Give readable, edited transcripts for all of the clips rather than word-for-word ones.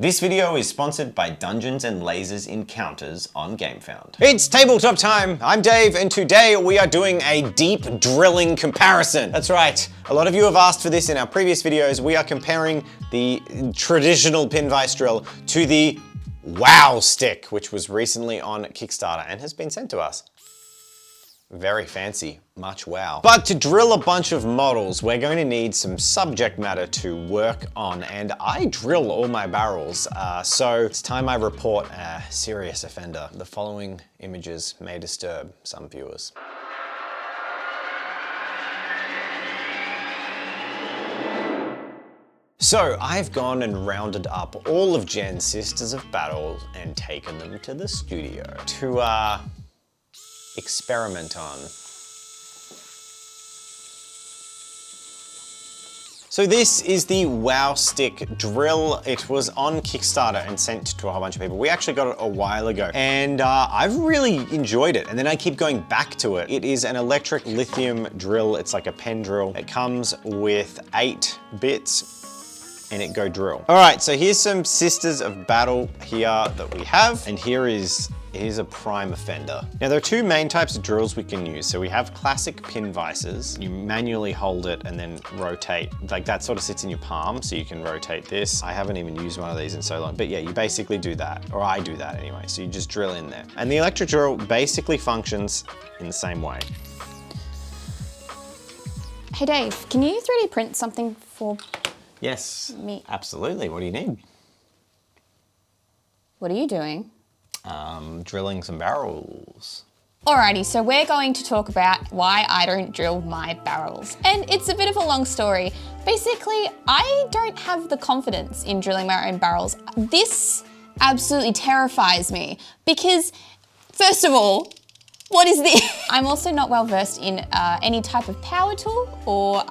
This video is sponsored by Dungeons and Lasers Encounters on GameFound. It's tabletop time! I'm Dave, and today we are doing a deep drilling comparison. That's right, a lot of you have asked for this in our previous videos. We are comparing the traditional pin vise drill to the Wow Stick, which was recently on Kickstarter and has been sent to us. Very fancy, much wow. But to drill a bunch of models, we're going to need some subject matter to work on, and I drill all my barrels, so it's time I report a serious offender. The following images may disturb some viewers. So I've gone and rounded up all of Jen's Sisters of Battle and taken them to the studio to, experiment on. So this is the Wow Stick drill. It was on Kickstarter and sent to a whole bunch of people. We actually got it a while ago, and I've really enjoyed it. And then I keep going back to it. It is an electric lithium drill. It's like a pen drill. It comes with 8 bits and it go drill. All right, so here's some Sisters of Battle here that we have, and here's a prime offender. Now there are 2 main types of drills we can use. So we have classic pin vices. You manually hold it and then rotate. Like that sort of sits in your palm, so you can rotate this. I haven't even used one of these in so long, but yeah, you basically do that, or I do that anyway. So you just drill in there. And the electric drill basically functions in the same way. Hey Dave, can you 3D print something for Yes, me? Absolutely. What do you need? What are you doing? Drilling some barrels. Alrighty, so we're going to talk about why I don't drill my barrels. And it's a bit of a long story. Basically, I don't have the confidence in drilling my own barrels. This absolutely terrifies me because, first of all, what is this? I'm also not well versed in any type of power tool or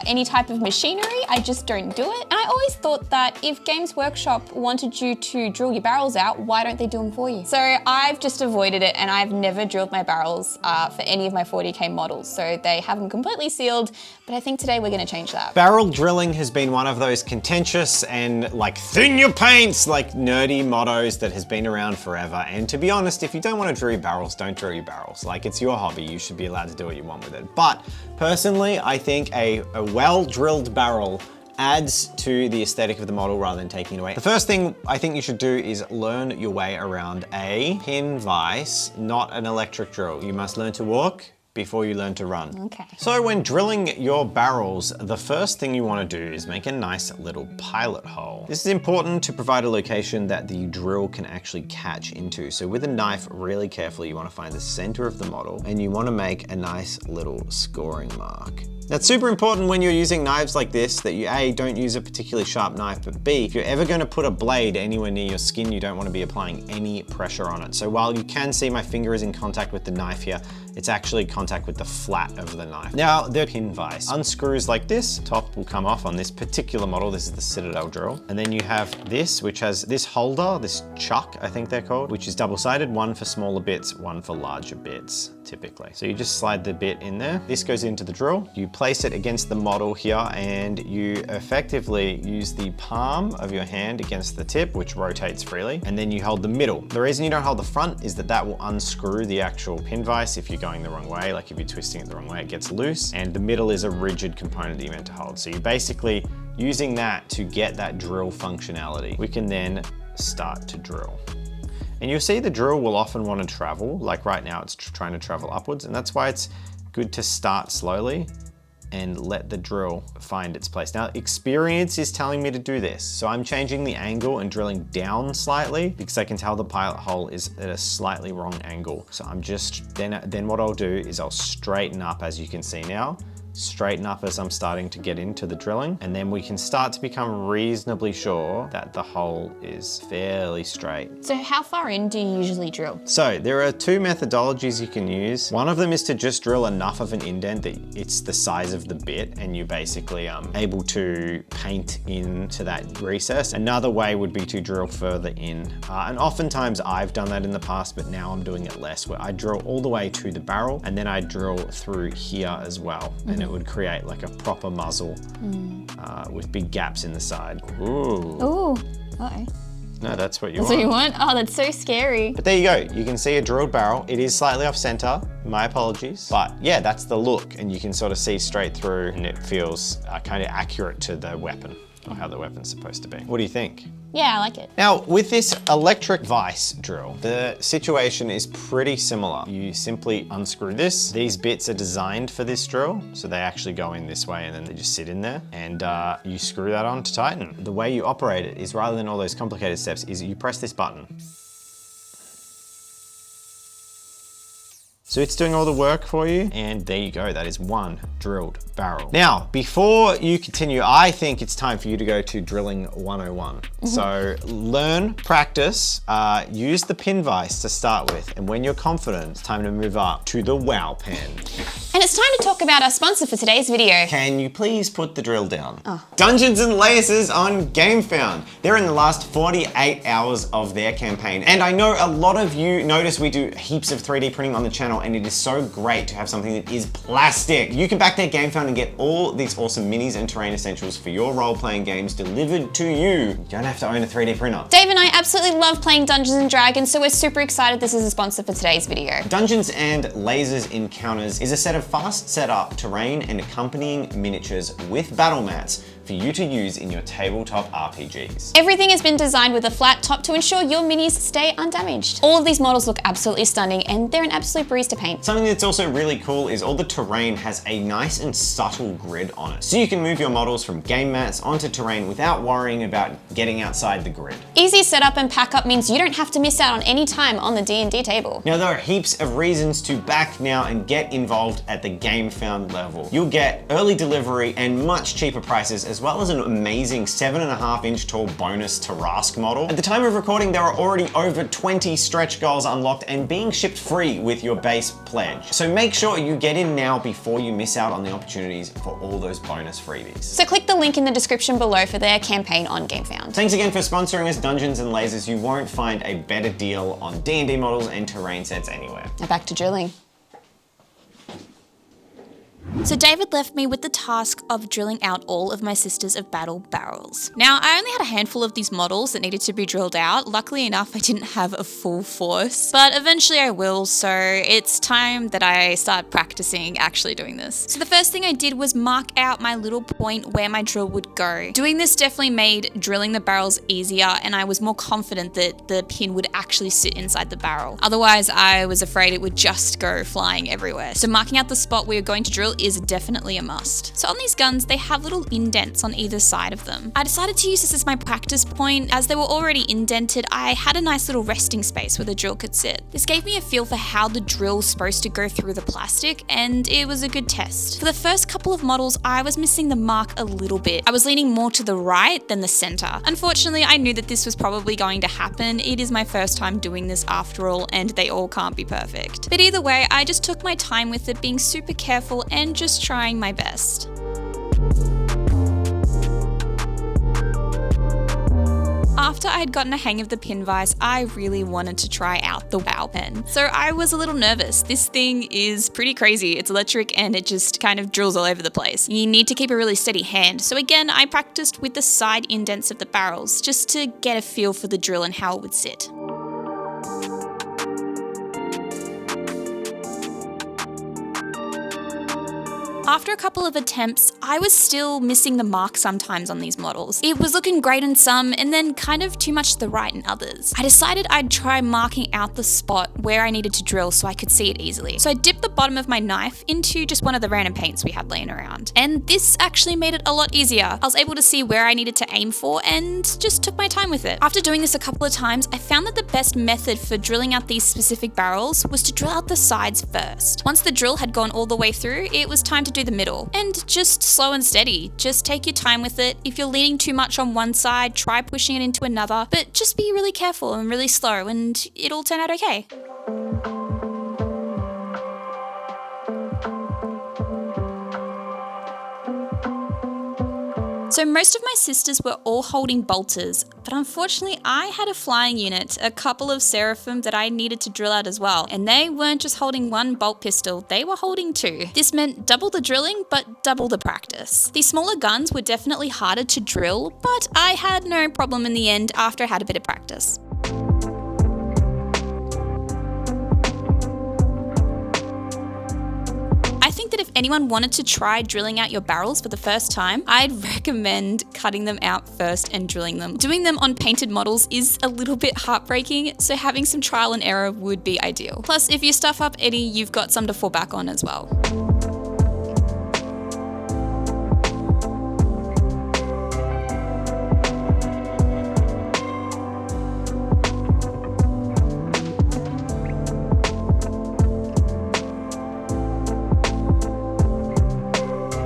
any type of machinery. I just don't do it. And I always thought that if Games Workshop wanted you to drill your barrels out, why don't they do them for you? So I've just avoided it, and I've never drilled my barrels for any of my 40K models. So they have them completely sealed, but I think today we're gonna change that. Barrel drilling has been one of those contentious and like thin your paints, like nerdy mottos that has been around forever. And to be honest, if you don't want to drill your barrels, don't drill your barrels. Like, it's your hobby, you should be allowed to do what you want with it. But personally, I think a well-drilled barrel adds to the aesthetic of the model rather than taking it away. The first thing I think you should do is learn your way around a pin vise, not an electric drill. You must learn to walk before you learn to run. Okay. So when drilling your barrels, the first thing you want to do is make a nice little pilot hole. This is important to provide a location that the drill can actually catch into. So with a knife, really carefully, you want to find the center of the model, and you want to make a nice little scoring mark. That's super important when you're using knives like this, that you A, don't use a particularly sharp knife, but B, if you're ever going to put a blade anywhere near your skin, you don't want to be applying any pressure on it. So while you can see my finger is in contact with the knife here, it's actually contact with the flat of the knife. Now, the pin vise unscrews like this. Top will come off on this particular model. This is the Citadel drill. And then you have this, which has this holder, this chuck, I think they're called, which is double-sided, one for smaller bits, one for larger bits, typically. So you just slide the bit in there. This goes into the drill. You place it against the model here, and you effectively use the palm of your hand against the tip, which rotates freely, and then you hold the middle. The reason you don't hold the front is that that will unscrew the actual pin vise if you're going the wrong way. Like if you're twisting it the wrong way, it gets loose, and the middle is a rigid component that you're meant to hold. So you're basically using that to get that drill functionality. We can then start to drill. And you'll see the drill will often want to travel, like right now it's trying to travel upwards, and that's why it's good to start slowly and let the drill find its place. Now, experience is telling me to do this. So I'm changing the angle and drilling down slightly because I can tell the pilot hole is at a slightly wrong angle. So I'm just, then what I'll do is I'll straighten up, as you can see now. Straighten up as I'm starting to get into the drilling, and then we can start to become reasonably sure that the hole is fairly straight. So how far in do you usually drill? So there are 2 methodologies you can use. One of them is to just drill enough of an indent that it's the size of the bit and you're basically able to paint into that recess. Another way would be to drill further in. And oftentimes I've done that in the past, but now I'm doing it less, where I drill all the way to the barrel and then I drill through here as well. And it would create like a proper muzzle with big gaps in the side. Ooh. Ooh, uh-oh. No, that's what you That's want. what you want? Oh, that's so scary. But there you go. You can see a drilled barrel. It is slightly off center. My apologies. But yeah, that's the look. And you can sort of see straight through and it feels kind of accurate to the weapon or how the weapon's supposed to be. What do you think? Yeah, I like it. Now, with this electric vice drill, the situation is pretty similar. You simply unscrew this. These bits are designed for this drill, so they actually go in this way and then they just sit in there, and you screw that on to tighten. The way you operate it is, rather than all those complicated steps, is you press this button. So it's doing all the work for you, and there you go, that is one drilled barrel. Now, before you continue, I think it's time for you to go to Drilling 101. So learn, practice, use the pin vise to start with, and when you're confident, it's time to move up to the wow pen. And it's time to talk about our sponsor for today's video. Can you please put the drill down? Dungeons and Lasers on GameFound. They're in the last 48 hours of their campaign. And I know a lot of you notice we do heaps of 3D printing on the channel, and it is so great to have something that is plastic. You can back their GameFound and get all these awesome minis and terrain essentials for your role-playing games delivered to you. You don't have to own a 3D printer. Dave and I absolutely love playing Dungeons and Dragons, so we're super excited this is a sponsor for today's video. Dungeons and Lasers Encounters is a set of fast setup terrain and accompanying miniatures with battle mats for you to use in your tabletop RPGs. Everything has been designed with a flat top to ensure your minis stay undamaged. All of these models look absolutely stunning, and they're an absolute breeze to paint. Something that's also really cool is all the terrain has a nice and subtle grid on it. So you can move your models from game mats onto terrain without worrying about getting outside the grid. Easy setup and pack up means you don't have to miss out on any time on the D&D table. Now there are heaps of reasons to back now and get involved at the GameFound level. You'll get early delivery and much cheaper prices, as well as an amazing 7.5-inch tall bonus Tarask model. At the time of recording, there are already over 20 stretch goals unlocked and being shipped free with your base pledge. So make sure you get in now before you miss out on the opportunities for all those bonus freebies. So click the link in the description below for their campaign on GameFound. Thanks again for sponsoring us, Dungeons and Lasers. You won't find a better deal on D&D models and terrain sets anywhere. Now back to drilling. So David left me with the task of drilling out all of my Sisters of Battle barrels. Now, I only had a handful of these models that needed to be drilled out. Luckily enough, I didn't have a full force, but eventually I will, so it's time that I start practicing actually doing this. So the first thing I did was mark out my little point where my drill would go. Doing this definitely made drilling the barrels easier, and I was more confident that the pin would actually sit inside the barrel. Otherwise, I was afraid it would just go flying everywhere. So marking out the spot we are going to drill is definitely a must. So on these guns, they have little indents on either side of them. I decided to use this as my practice point. As they were already indented, I had a nice little resting space where the drill could sit. This gave me a feel for how the drill's supposed to go through the plastic, and it was a good test. For the first couple of models, I was missing the mark a little bit. I was leaning more to the right than the center. Unfortunately, I knew that this was probably going to happen. It is my first time doing this after all, and they all can't be perfect. But either way, I just took my time with it, being super careful and just trying my best. After I had gotten a hang of the pin vise, I really wanted to try out the wow pen. So I was a little nervous. This thing is pretty crazy. It's electric and it just kind of drills all over the place. You need to keep a really steady hand. So again, I practiced with the side indents of the barrels just to get a feel for the drill and how it would sit. After a couple of attempts, I was still missing the mark sometimes on these models. It was looking great in some, and then kind of too much to the right in others. I decided I'd try marking out the spot where I needed to drill so I could see it easily. So I dipped the bottom of my knife into just one of the random paints we had laying around. And this actually made it a lot easier. I was able to see where I needed to aim for and just took my time with it. After doing this a couple of times, I found that the best method for drilling out these specific barrels was to drill out the sides first. Once the drill had gone all the way through, it was time to do the middle. And just slow and steady. Just take your time with it. If you're leaning too much on one side, try pushing it into another, but just be really careful and really slow and it'll turn out okay. So most of my sisters were all holding bolters, but unfortunately I had a flying unit, a couple of Seraphim that I needed to drill out as well, and they weren't just holding one bolt pistol, they were holding two. This meant double the drilling, but double the practice. These smaller guns were definitely harder to drill, but I had no problem in the end after I had a bit of practice. I think that if anyone wanted to try drilling out your barrels for the first time, I'd recommend cutting them out first and drilling them. Doing them on painted models is a little bit heartbreaking, so having some trial and error would be ideal. Plus, if you stuff up any, you've got some to fall back on as well.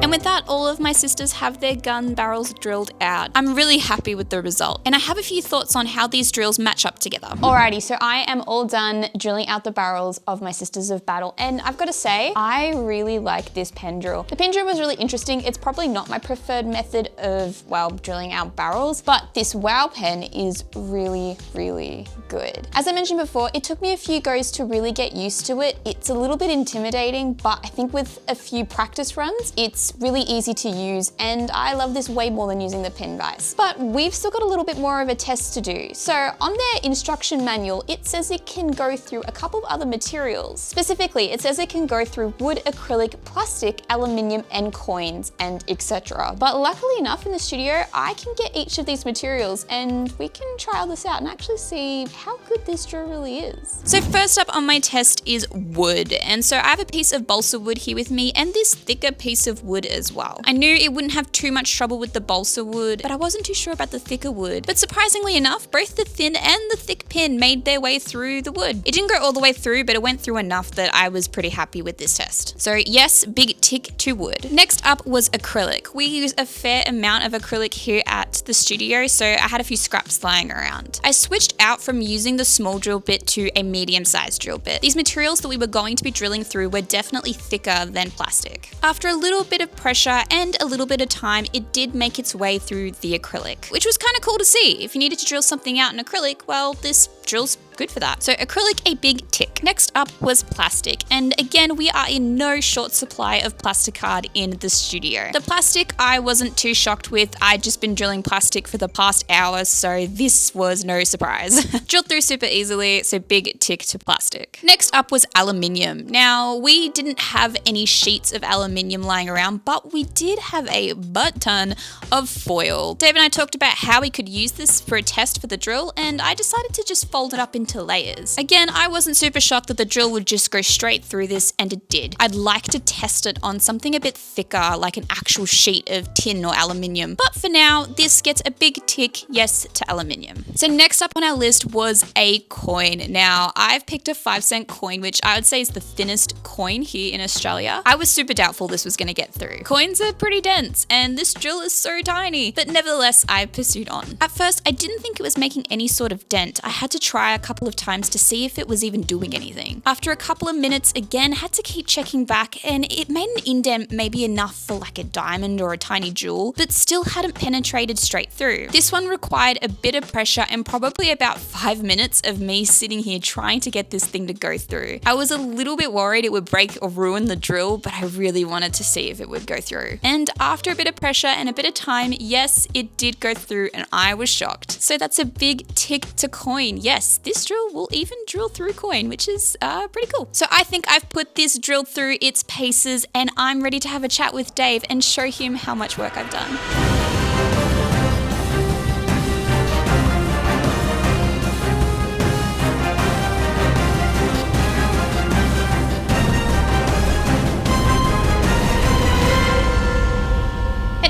And with that, all of my sisters have their gun barrels drilled out. I'm really happy with the result, and I have a few thoughts on how these drills match up together. Alrighty, so I am all done drilling out the barrels of my Sisters of Battle, and I've got to say, I really like this pen drill. The pen drill was really interesting. It's probably not my preferred method of, well, drilling out barrels, but this WOW pen is really, really good. As I mentioned before, it took me a few goes to really get used to it. It's a little bit intimidating, but I think with a few practice runs, it's really easy to use, and I love this way more than using the pen vise. But we've still got a little bit more of a test to do. So on their instruction manual, it says it can go through a couple of other materials. Specifically, it says it can go through wood, acrylic, plastic, aluminium, and coins, and etc. But luckily enough in the studio, I can get each of these materials and we can trial this out and actually see how good this drill really is. So first up on my test is wood, and so I have a piece of balsa wood here with me and this thicker piece of wood as well. I knew it wouldn't have too much trouble with the balsa wood, but I wasn't too sure about the thicker wood. But surprisingly enough, both the thin and the thick pin made their way through the wood. It didn't go all the way through, but it went through enough that I was pretty happy with this test. So yes, big tick to wood. Next up was acrylic. We use a fair amount of acrylic here at the studio, so I had a few scraps lying around. I switched out from using the small drill bit to a medium-sized drill bit. These materials that we were going to be drilling through were definitely thicker than plastic. After a little bit of pressure and a little bit of time, it did make its way through the acrylic, which was kind of cool to see. If you needed to drill something out in acrylic, well, this drill's good for that. So acrylic, a big tick. Next up was plastic, and again, we are in no short supply of plasticard in the studio. The plastic I wasn't too shocked with. I'd just been drilling plastic for the past hour, so this was no surprise. Drilled through super easily, so big tick to plastic. Next up was aluminium. Now, we didn't have any sheets of aluminium lying around, but we did have a butt ton of foil. Dave and I talked about how we could use this for a test for the drill, and I decided to just fold it up into layers. Again, I wasn't super shocked that the drill would just go straight through this, and it did. I'd like to test it on something a bit thicker, like an actual sheet of tin or aluminium, but for now, this gets a big tick yes to aluminium. So next up on our list was a coin. Now, I've picked a 5-cent coin, which I would say is the thinnest coin here in Australia. I was super doubtful this was going to get through. Coins are pretty dense, and this drill is so tiny, but nevertheless, I pursued on. At first, I didn't think it was making any sort of dent. I had to try a couple of times to see if it was even doing anything. After a couple of minutes, again, had to keep checking back, and it made an indent maybe enough for like a diamond or a tiny jewel, but still hadn't penetrated straight through. This one required a bit of pressure and probably about 5 minutes of me sitting here trying to get this thing to go through. I was a little bit worried it would break or ruin the drill, but I really wanted to see if it would go through. And after a bit of pressure and a bit of time, yes, it did go through, and I was shocked. So that's a big tick to coin. Yes, this drill will even drill through coin, which is pretty cool. So I think I've put this drill through its paces, and I'm ready to have a chat with Dave and show him how much work I've done.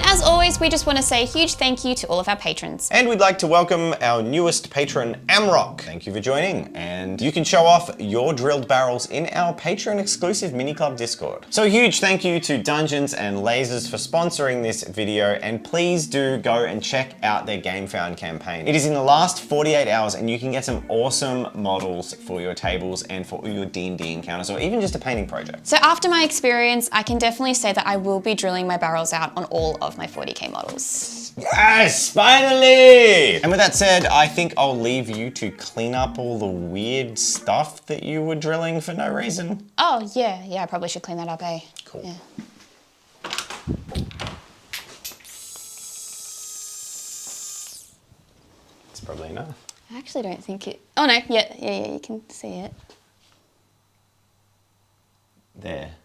As always, we just want to say a huge thank you to all of our patrons. And we'd like to welcome our newest patron, Amrock. Thank you for joining. And you can show off your drilled barrels in our Patreon exclusive mini club Discord. So a huge thank you to Dungeons and Lasers for sponsoring this video, and please do go and check out their Game Found campaign. It is in the last 48 hours, and you can get some awesome models for your tables and for your D&D encounters, or even just a painting project. So after my experience, I can definitely say that I will be drilling my barrels out on all of my 40k models. Yes, finally! And with that said, I think I'll leave you to clean up all the weird stuff that you were drilling for no reason. Oh, yeah, I probably should clean that up, eh? Cool. Yeah. It's probably enough. I actually don't think it... Oh, no, yeah, you can see it.